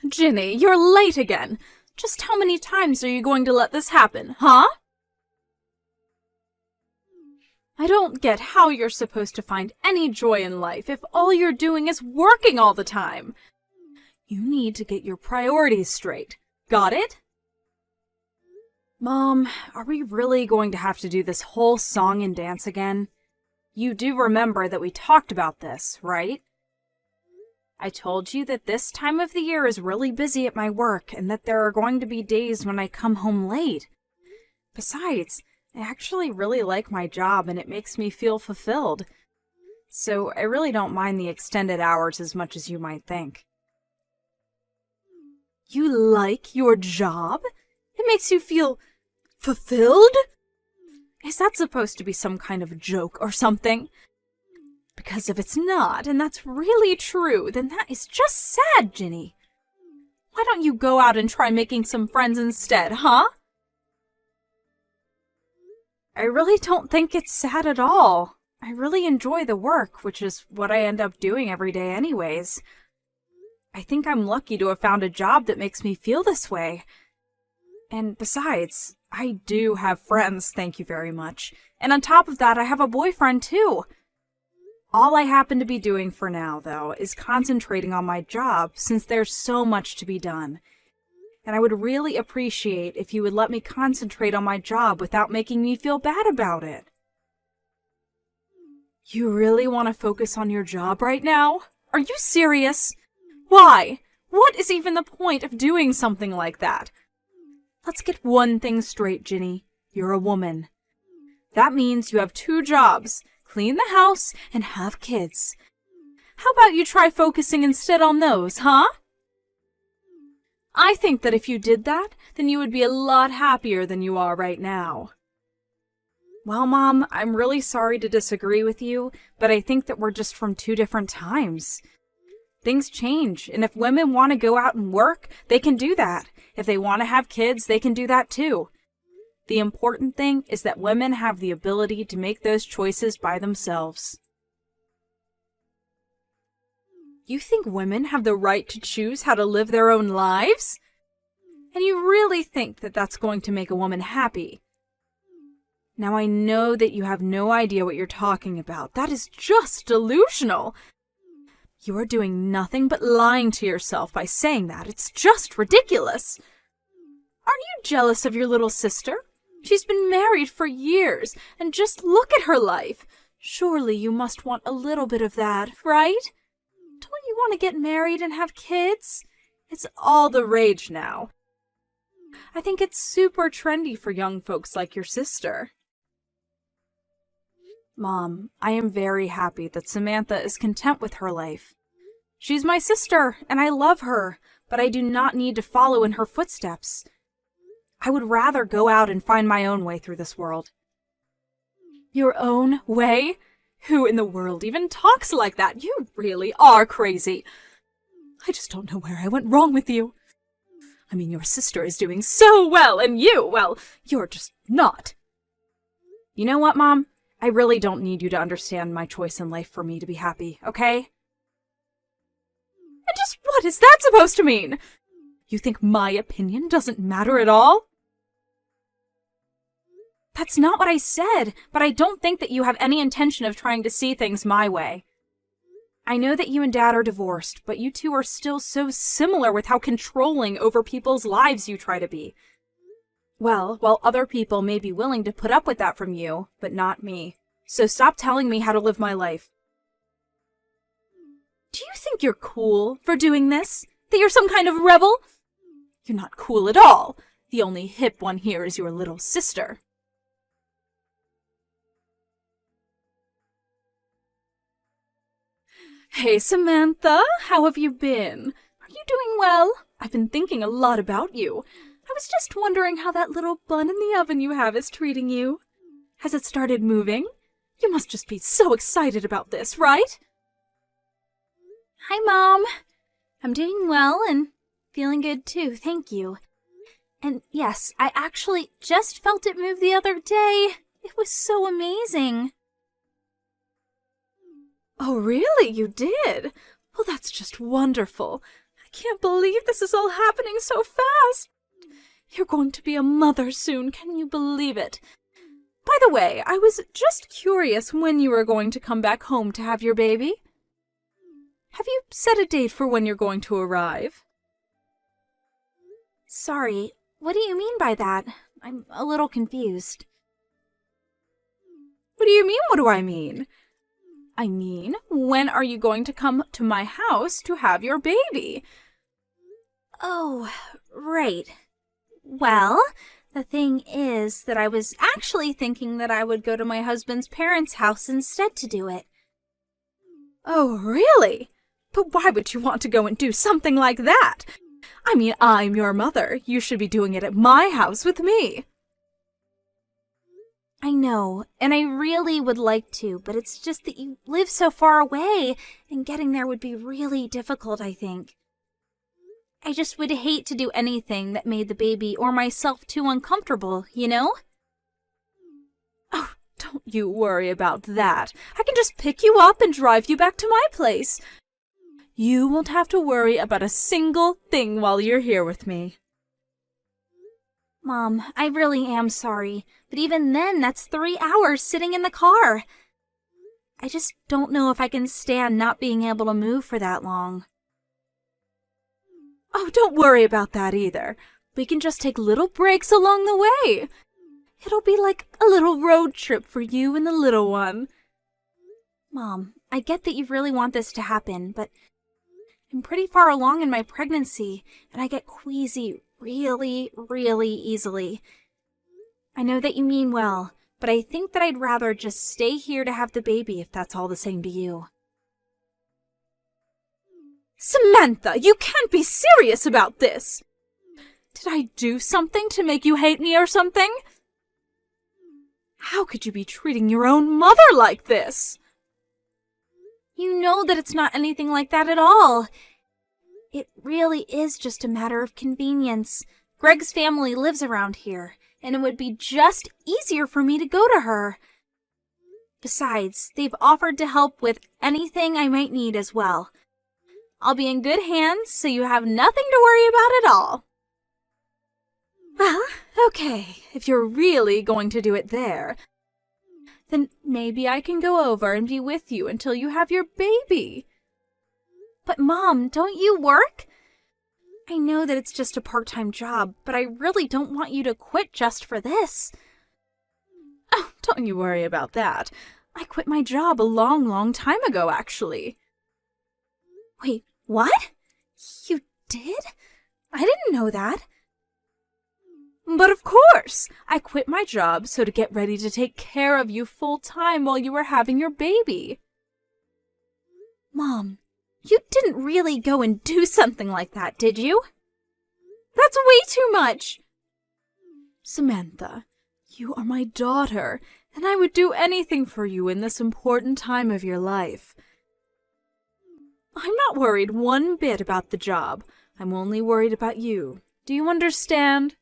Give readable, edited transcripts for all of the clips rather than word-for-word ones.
Ginny, you're late again. Just how many times are you going to let this happen, huh? I don't get how you're supposed to find any joy in life if all you're doing is working all the time. You need to get your priorities straight. Got it? Mom, are we really going to have to do this whole song and dance again? You do remember that we talked about this, right? I told you that this time of the year is really busy at my work and that there are going to be days when I come home late. Besides, I actually really like my job and it makes me feel fulfilled. So I really don't mind the extended hours as much as you might think. You like your job? It makes you feel fulfilled? Is that supposed to be some kind of joke or something? Because if it's not, and that's really true, then that is just sad, Ginny. Why don't you go out and try making some friends instead, huh? I really don't think it's sad at all. I really enjoy the work, which is what I end up doing every day anyways. I think I'm lucky to have found a job that makes me feel this way. And besides, I do have friends, thank you very much. And on top of that, I have a boyfriend too. All I happen to be doing for now, though, is concentrating on my job since there's so much to be done. And I would really appreciate if you would let me concentrate on my job without making me feel bad about it. You really want to focus on your job right now? Are you serious? Why? What is even the point of doing something like that? Let's get one thing straight, Ginny. You're a woman. That means you have 2 jobs. Clean the house and have kids. How about you try focusing instead on those, huh? I think that if you did that, then you would be a lot happier than you are right now. Well, Mom, I'm really sorry to disagree with you, but I think that we're just from 2 different times. Things change, and if women want to go out and work, they can do that. If they want to have kids, they can do that too. The important thing is that women have the ability to make those choices by themselves. You think women have the right to choose how to live their own lives? And you really think that that's going to make a woman happy? Now I know that you have no idea what you're talking about. That is just delusional. You are doing nothing but lying to yourself by saying that. It's just ridiculous. Aren't you jealous of your little sister? She's been married for years, and just look at her life. Surely you must want a little bit of that, right? Don't you want to get married and have kids? It's all the rage now. I think it's super trendy for young folks like your sister. Mom, I am very happy that Samantha is content with her life. She's my sister, and I love her, but I do not need to follow in her footsteps. I would rather go out and find my own way through this world. Your own way? Who in the world even talks like that? You really are crazy. I just don't know where I went wrong with you. I mean, your sister is doing so well, and you, well, you're just not. You know what, Mom? I really don't need you to understand my choice in life for me to be happy, okay? And just what is that supposed to mean? You think my opinion doesn't matter at all? That's not what I said, but I don't think that you have any intention of trying to see things my way. I know that you and Dad are divorced, but you two are still so similar with how controlling over people's lives you try to be. Well, while other people may be willing to put up with that from you, but not me. So stop telling me how to live my life. Do you think you're cool for doing this? That you're some kind of rebel? You're not cool at all. The only hip one here is your little sister. Hey, Samantha, how have you been? Are you doing well? I've been thinking a lot about you. I was just wondering how that little bun in the oven you have is treating you. Has it started moving? You must just be so excited about this, right? Hi, Mom. I'm doing well and feeling good too, thank you. And yes, I actually just felt it move the other day. It was so amazing. Oh, really? You did? Well, that's just wonderful. I can't believe this is all happening so fast. You're going to be a mother soon, can you believe it? By the way, I was just curious when you were going to come back home to have your baby. Have you set a date for when you're going to arrive? Sorry, what do you mean by that? I'm a little confused. What do you mean, what do I mean? I mean, when are you going to come to my house to have your baby? Oh, right. Well, the thing is that I was actually thinking that I would go to my husband's parents' house instead to do it. Oh, really? But why would you want to go and do something like that? I mean, I'm your mother. You should be doing it at my house with me. I know, and I really would like to, but it's just that you live so far away, and getting there would be really difficult, I think. I just would hate to do anything that made the baby or myself too uncomfortable, you know? Oh, don't you worry about that. I can just pick you up and drive you back to my place. You won't have to worry about a single thing while you're here with me. Mom, I really am sorry, but even then, that's 3 hours sitting in the car. I just don't know if I can stand not being able to move for that long. Oh, don't worry about that either. We can just take little breaks along the way. It'll be like a little road trip for you and the little one. Mom, I get that you really want this to happen, but I'm pretty far along in my pregnancy, and I get queasy really, really easily. I know that you mean well, but I think that I'd rather just stay here to have the baby if that's all the same to you. Samantha, you can't be serious about this! Did I do something to make you hate me or something? How could you be treating your own mother like this? You know that it's not anything like that at all. It really is just a matter of convenience. Greg's family lives around here, and it would be just easier for me to go to her. Besides, they've offered to help with anything I might need as well. I'll be in good hands, so you have nothing to worry about at all. Well, okay, if you're really going to do it there, then maybe I can go over and be with you until you have your baby. But Mom, don't you work? I know that it's just a part-time job, but I really don't want you to quit just for this. Oh, don't you worry about that. I quit my job a long time ago, actually. Wait, what? You did? I didn't know that. But of course, I quit my job so to get ready to take care of you full-time while you were having your baby. Mom, you didn't really go and do something like that, did you? That's way too much. Samantha, you are my daughter, and I would do anything for you in this important time of your life. I'm not worried one bit about the job. I'm only worried about you. Do you understand?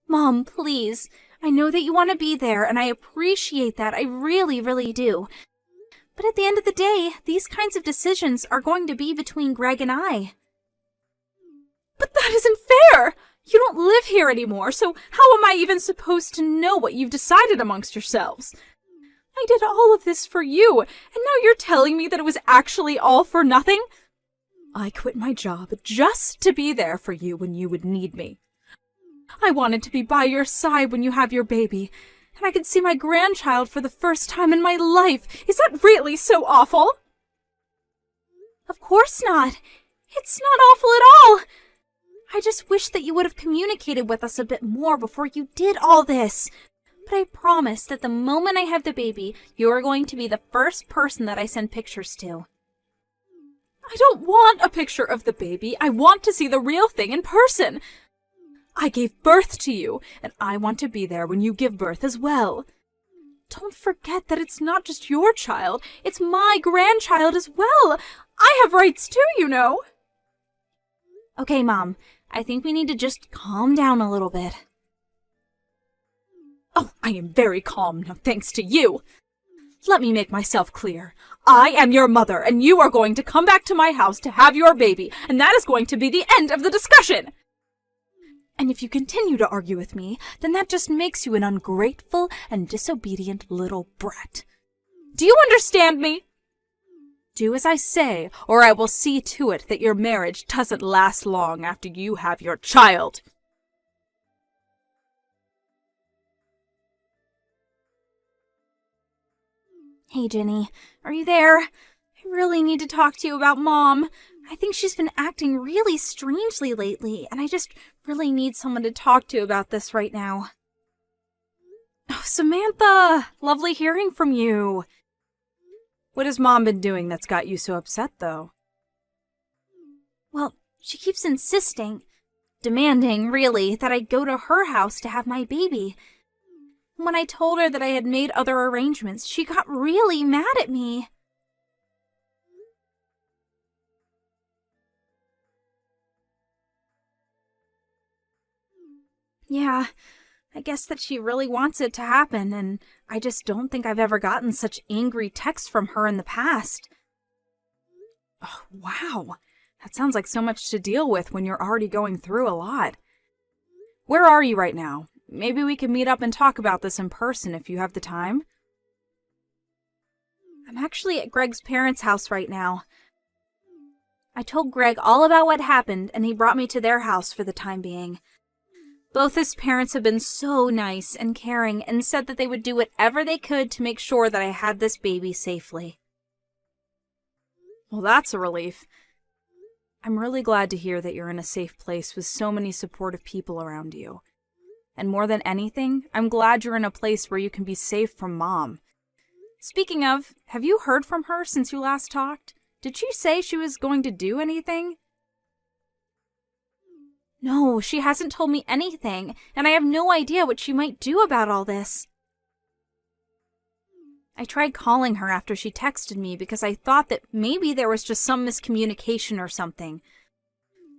Mom, please. I know that you want to be there, and I appreciate that. I really, really do. But at the end of the day, these kinds of decisions are going to be between Greg and I. But that isn't fair! You don't live here anymore, so how am I even supposed to know what you've decided amongst yourselves? I did all of this for you, and now you're telling me that it was actually all for nothing? I quit my job just to be there for you when you would need me. I wanted to be by your side when you have your baby, and I could see my grandchild for the first time in my life. Is that really so awful? Of course not. It's not awful at all. I just wish that you would have communicated with us a bit more before you did all this. But I promise that the moment I have the baby, you are going to be the first person that I send pictures to. I don't want a picture of the baby. I want to see the real thing in person. I gave birth to you, and I want to be there when you give birth as well. Don't forget that it's not just your child, it's my grandchild as well. I have rights too, you know. Okay, Mom, I think we need to just calm down a little bit. Oh, I am very calm now, thanks to you. Let me make myself clear. I am your mother, and you are going to come back to my house to have your baby, and that is going to be the end of the discussion. And if you continue to argue with me, then that just makes you an ungrateful and disobedient little brat. Do you understand me? Do as I say, or I will see to it that your marriage doesn't last long after you have your child. Hey, Jenny, are you there? I really need to talk to you about Mom. I think she's been acting really strangely lately, and I just really need someone to talk to about this right now. Oh, Samantha! Lovely hearing from you. What has Mom been doing that's got you so upset, though? Well, she keeps demanding, really, that I go to her house to have my baby. When I told her that I had made other arrangements, she got really mad at me. Yeah, I guess that she really wants it to happen, and I just don't think I've ever gotten such angry texts from her in the past. Oh, wow, that sounds like so much to deal with when you're already going through a lot. Where are you right now? Maybe we can meet up and talk about this in person if you have the time. I'm actually at Greg's parents' house right now. I told Greg all about what happened, and he brought me to their house for the time being. Both his parents have been so nice and caring and said that they would do whatever they could to make sure that I had this baby safely. Well, that's a relief. I'm really glad to hear that you're in a safe place with so many supportive people around you. And more than anything, I'm glad you're in a place where you can be safe from Mom. Speaking of, have you heard from her since you last talked? Did she say she was going to do anything? No, she hasn't told me anything, and I have no idea what she might do about all this. I tried calling her after she texted me because I thought that maybe there was just some miscommunication or something.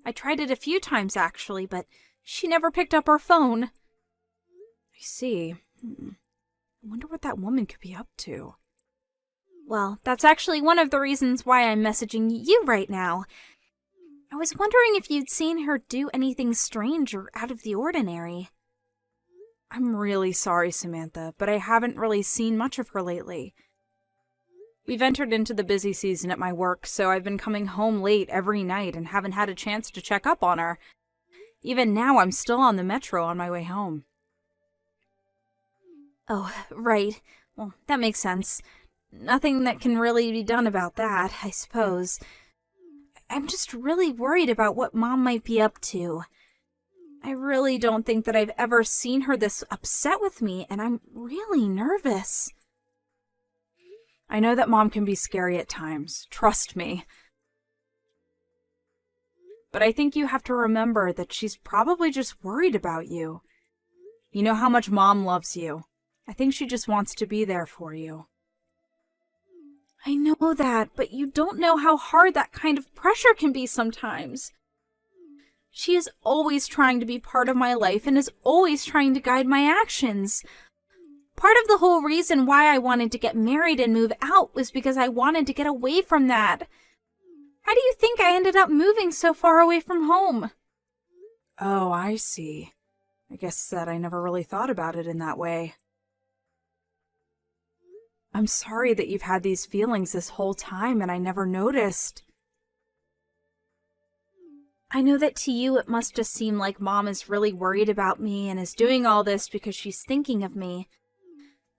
I tried it a few times, actually, but she never picked up her phone. I see. I wonder what that woman could be up to. Well, that's actually one of the reasons why I'm messaging you right now. I was wondering if you'd seen her do anything strange or out of the ordinary. I'm really sorry, Samantha, but I haven't really seen much of her lately. We've entered into the busy season at my work, so I've been coming home late every night and haven't had a chance to check up on her. Even now, I'm still on the metro on my way home. Oh, right. Well, that makes sense. Nothing that can really be done about that, I suppose. I'm just really worried about what Mom might be up to. I really don't think that I've ever seen her this upset with me, and I'm really nervous. I know that Mom can be scary at times, trust me. But I think you have to remember that she's probably just worried about you. You know how much Mom loves you. I think she just wants to be there for you. I know that, but you don't know how hard that kind of pressure can be sometimes. She is always trying to be part of my life and is always trying to guide my actions. Part of the whole reason why I wanted to get married and move out was because I wanted to get away from that. How do you think I ended up moving so far away from home? Oh, I see. I guess that I never really thought about it in that way. I'm sorry that you've had these feelings this whole time and I never noticed. I know that to you it must just seem like Mom is really worried about me and is doing all this because she's thinking of me.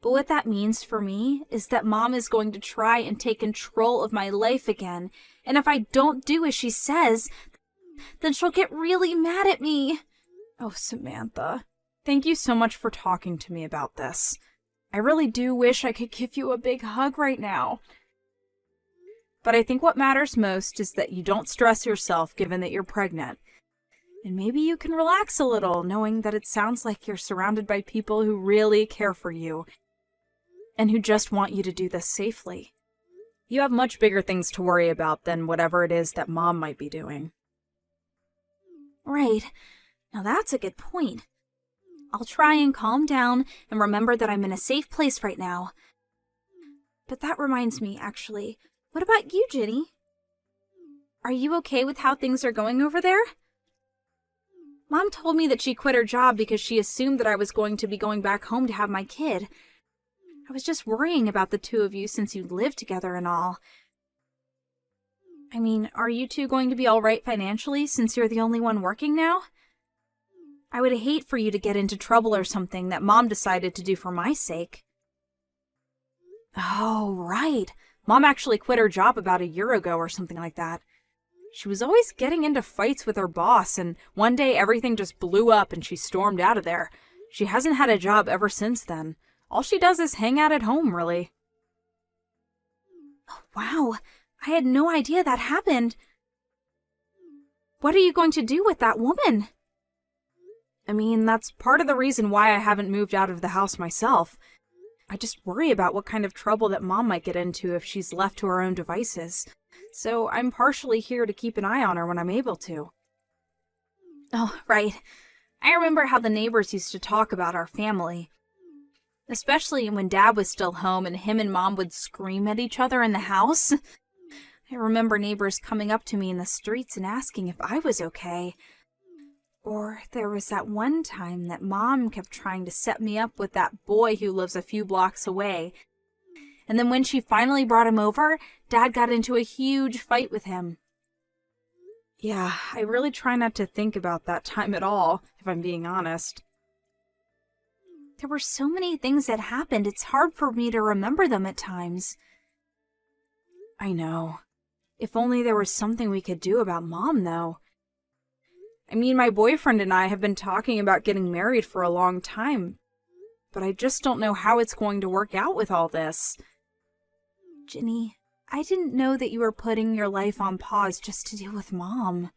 But what that means for me is that Mom is going to try and take control of my life again, and if I don't do as she says, then she'll get really mad at me. Oh, Samantha, thank you so much for talking to me about this. I really do wish I could give you a big hug right now. But I think what matters most is that you don't stress yourself given that you're pregnant. And maybe you can relax a little knowing that it sounds like you're surrounded by people who really care for you and who just want you to do this safely. You have much bigger things to worry about than whatever it is that Mom might be doing. Right. Now that's a good point. I'll try and calm down and remember that I'm in a safe place right now. But that reminds me, actually. What about you, Ginny? Are you okay with how things are going over there? Mom told me that she quit her job because she assumed that I was going to be going back home to have my kid. I was just worrying about the two of you since you live together and all. I mean, are you two going to be all right financially since you're the only one working now? I would hate for you to get into trouble or something that Mom decided to do for my sake. Oh, right. Mom actually quit her job about a year ago or something like that. She was always getting into fights with her boss, and one day everything just blew up and she stormed out of there. She hasn't had a job ever since then. All she does is hang out at home, really. Oh, wow, I had no idea that happened. What are you going to do with that woman? I mean, that's part of the reason why I haven't moved out of the house myself. I just worry about what kind of trouble that Mom might get into if she's left to her own devices. So I'm partially here to keep an eye on her when I'm able to. Oh, right. I remember how the neighbors used to talk about our family. Especially when Dad was still home and him and Mom would scream at each other in the house. I remember neighbors coming up to me in the streets and asking if I was okay. Or there was that one time that Mom kept trying to set me up with that boy who lives a few blocks away. And then when she finally brought him over, Dad got into a huge fight with him. Yeah, I really try not to think about that time at all, if I'm being honest. There were so many things that happened, it's hard for me to remember them at times. I know. If only there was something we could do about Mom, though. I mean, my boyfriend and I have been talking about getting married for a long time, but I just don't know how it's going to work out with all this. Ginny, I didn't know that you were putting your life on pause just to deal with Mom.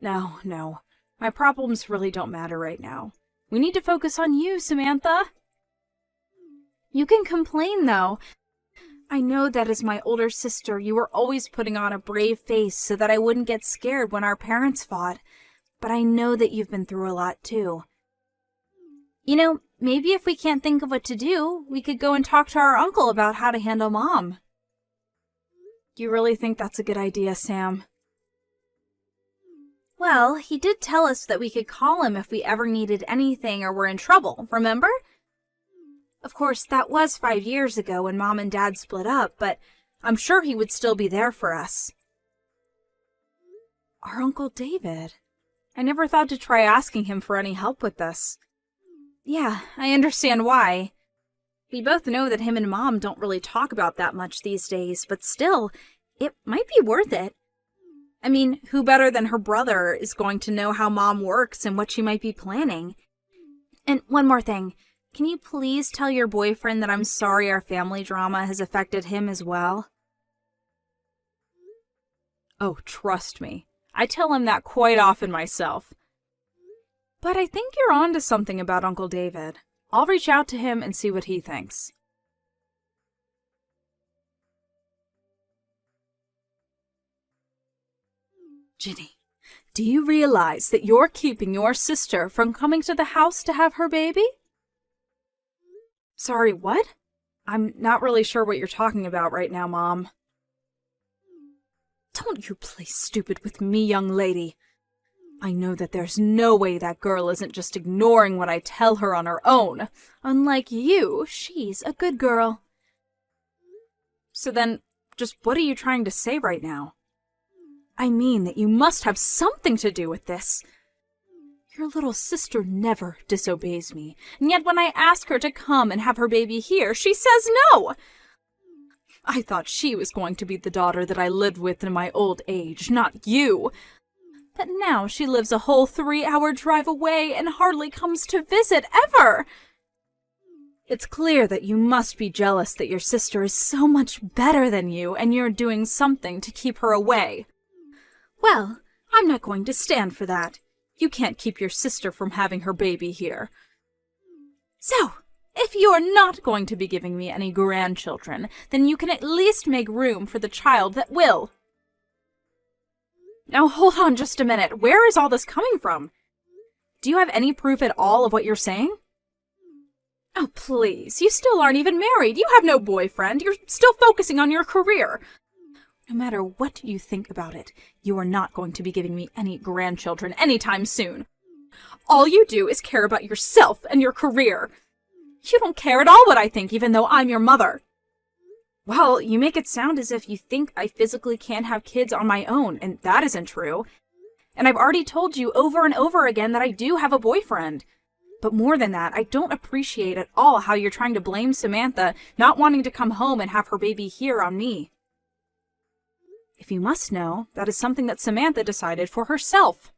No. My problems really don't matter right now. We need to focus on you, Samantha. You can complain, though. I know that as my older sister, you were always putting on a brave face so that I wouldn't get scared when our parents fought. But I know that you've been through a lot, too. You know, maybe if we can't think of what to do, we could go and talk to our uncle about how to handle Mom. You really think that's a good idea, Sam? Well, he did tell us that we could call him if we ever needed anything or were in trouble, remember? Of course, that was 5 years ago when Mom and Dad split up, but I'm sure he would still be there for us. Our Uncle David. I never thought to try asking him for any help with this. Yeah, I understand why. We both know that him and Mom don't really talk about that much these days, but still, it might be worth it. I mean, who better than her brother is going to know how Mom works and what she might be planning? And one more thing. Can you please tell your boyfriend that I'm sorry our family drama has affected him as well? Oh, trust me. I tell him that quite often myself. But I think you're on to something about Uncle David. I'll reach out to him and see what he thinks. Ginny, do you realize that you're keeping your sister from coming to the house to have her baby? Sorry, what? I'm not really sure what you're talking about right now, Mom. Don't you play stupid with me, young lady. I know that there's no way that girl isn't just ignoring what I tell her on her own. Unlike you, she's a good girl. So then, just what are you trying to say right now? I mean that you must have something to do with this. Your little sister never disobeys me, and yet when I ask her to come and have her baby here, she says no! I thought she was going to be the daughter that I lived with in my old age, not you. But now she lives a whole 3-hour drive away and hardly comes to visit ever. It's clear that you must be jealous that your sister is so much better than you and you're doing something to keep her away. Well, I'm not going to stand for that. You can't keep your sister from having her baby here. So, if you're not going to be giving me any grandchildren, then you can at least make room for the child that will. Now hold on just a minute. Where is all this coming from? Do you have any proof at all of what you're saying? Oh, please, you still aren't even married. You have no boyfriend. You're still focusing on your career. No matter what you think about it, you are not going to be giving me any grandchildren anytime soon. All you do is care about yourself and your career. You don't care at all what I think, even though I'm your mother. Well, you make it sound as if you think I physically can't have kids on my own, and that isn't true. And I've already told you over and over again that I do have a boyfriend. But more than that, I don't appreciate at all how you're trying to blame Samantha not wanting to come home and have her baby here on me. If you must know, that is something that Samantha decided for herself.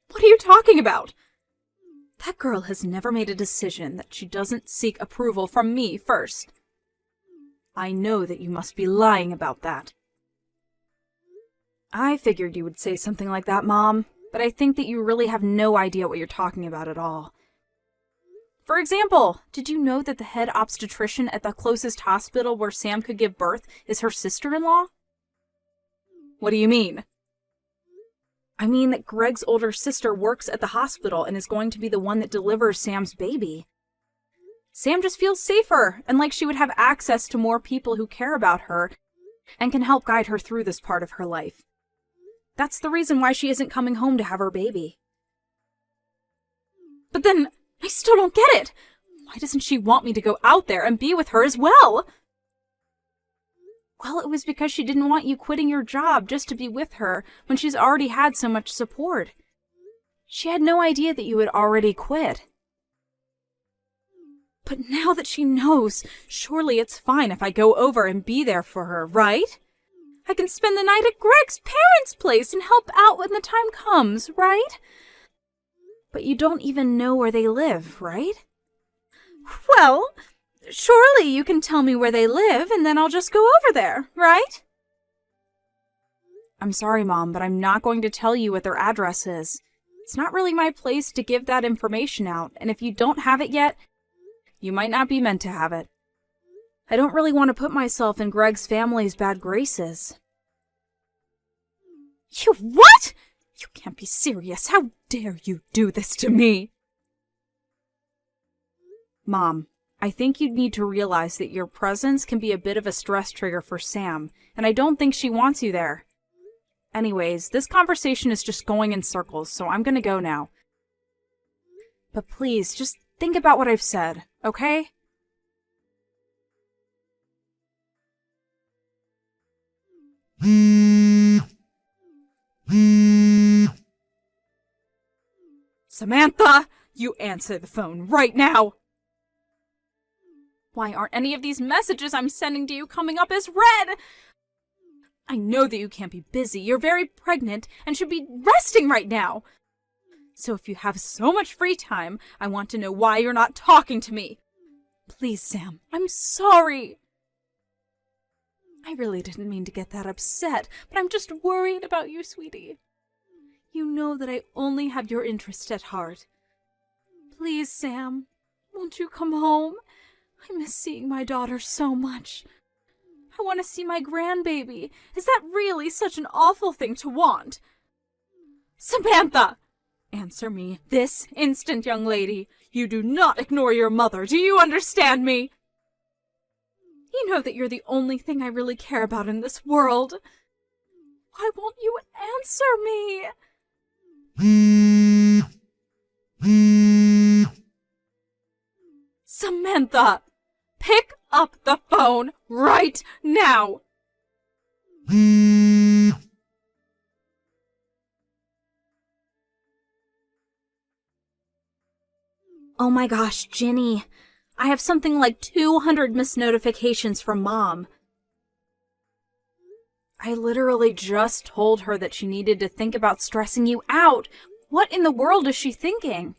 What are you talking about? That girl has never made a decision that she doesn't seek approval from me first. I know that you must be lying about that. I figured you would say something like that, Mom, but I think that you really have no idea what you're talking about at all. For example, did you know that the head obstetrician at the closest hospital where Sam could give birth is her sister-in-law? What do you mean? I mean that Greg's older sister works at the hospital and is going to be the one that delivers Sam's baby. Sam just feels safer and like she would have access to more people who care about her and can help guide her through this part of her life. That's the reason why she isn't coming home to have her baby. But then, I still don't get it. Why doesn't she want me to go out there and be with her as well? Well, it was because she didn't want you quitting your job just to be with her when she's already had so much support. She had no idea that you had already quit. But now that she knows, surely it's fine if I go over and be there for her, right? I can spend the night at Greg's parents' place and help out when the time comes, right? But you don't even know where they live, right? Well, surely you can tell me where they live and then I'll just go over there, right? I'm sorry, Mom, but I'm not going to tell you what their address is. It's not really my place to give that information out, and if you don't have it yet, you might not be meant to have it. I don't really want to put myself in Greg's family's bad graces. You what? You can't be serious. How dare you do this to me? Mom, I think you need to realize that your presence can be a bit of a stress trigger for Sam, and I don't think she wants you there. Anyways, this conversation is just going in circles, so I'm gonna go now. But please, just think about what I've said, okay? Samantha, you answer the phone right now! Why aren't any of these messages I'm sending to you coming up as read? I know that you can't be busy. You're very pregnant and should be resting right now. So if you have so much free time, I want to know why you're not talking to me. Please, Sam, I'm sorry. I really didn't mean to get that upset, but I'm just worried about you, sweetie. You know that I only have your interest at heart. Please, Sam, won't you come home? I miss seeing my daughter so much. I want to see my grandbaby. Is that really such an awful thing to want? Samantha! Answer me this instant, young lady. You do not ignore your mother. Do you understand me? You know that you're the only thing I really care about in this world. Why won't you answer me? Samantha! Pick up the phone right now! Oh my gosh, Ginny. I have something like 200 missed notifications from Mom. I literally just told her that she needed to think about stressing you out. What in the world is she thinking?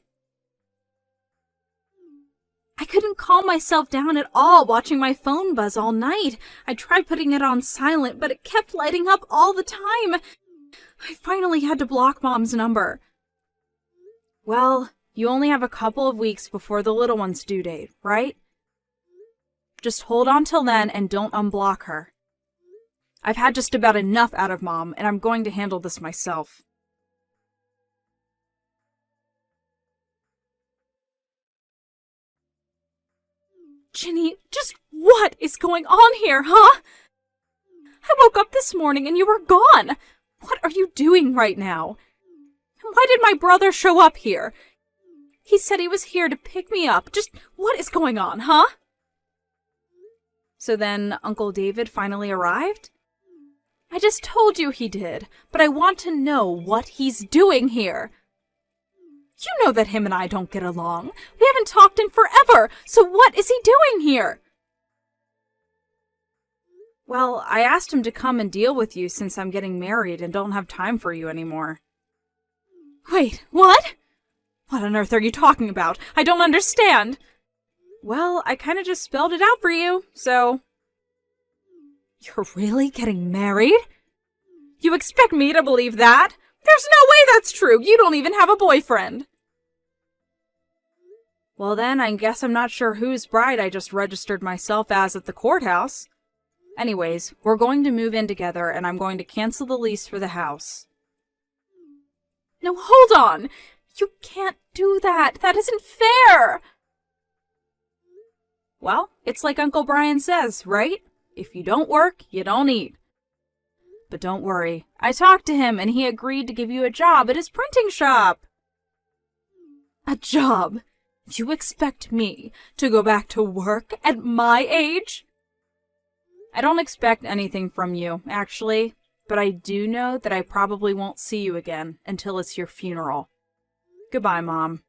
I couldn't calm myself down at all watching my phone buzz all night. I tried putting it on silent, but it kept lighting up all the time. I finally had to block Mom's number. Well, you only have a couple of weeks before the little one's due date, right? Just hold on till then and don't unblock her. I've had just about enough out of Mom, and I'm going to handle this myself. Ginny, just what is going on here, huh? I woke up this morning and you were gone. What are you doing right now? And why did my brother show up here? He said he was here to pick me up. Just what is going on, huh? So then Uncle David finally arrived? I just told you he did, but I want to know what he's doing here. You know that him and I don't get along. We haven't talked in forever, so what is he doing here? Well, I asked him to come and deal with you since I'm getting married and don't have time for you anymore. Wait, what? What on earth are you talking about? I don't understand. Well, I kind of just spelled it out for you, so... You're really getting married? You expect me to believe that? There's no way that's true. You don't even have a boyfriend. Well then, I guess I'm not sure whose bride I just registered myself as at the courthouse. Anyways, we're going to move in together and I'm going to cancel the lease for the house. No, hold on! You can't do that! That isn't fair! Well, it's like Uncle Brian says, right? If you don't work, you don't eat. But don't worry, I talked to him and he agreed to give you a job at his printing shop. A job? You expect me to go back to work at my age? I don't expect anything from you, actually, but I do know that I probably won't see you again until it's your funeral. Goodbye, Mom.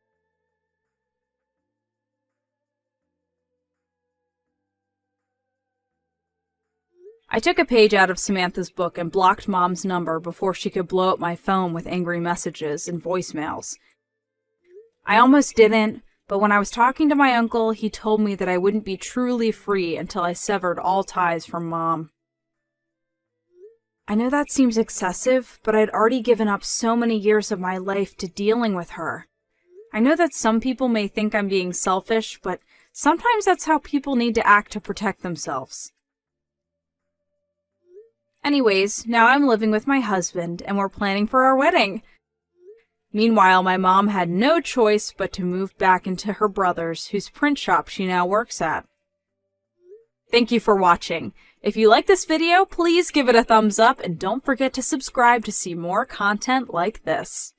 I took a page out of Samantha's book and blocked Mom's number before she could blow up my phone with angry messages and voicemails. I almost didn't, but when I was talking to my uncle, he told me that I wouldn't be truly free until I severed all ties from Mom. I know that seems excessive, but I'd already given up so many years of my life to dealing with her. I know that some people may think I'm being selfish, but sometimes that's how people need to act to protect themselves. Anyways, now I'm living with my husband, and we're planning for our wedding. Meanwhile, my mom had no choice but to move back into her brother's, whose print shop she now works at. Thank you for watching. If you like this video, please give it a thumbs up, and don't forget to subscribe to see more content like this.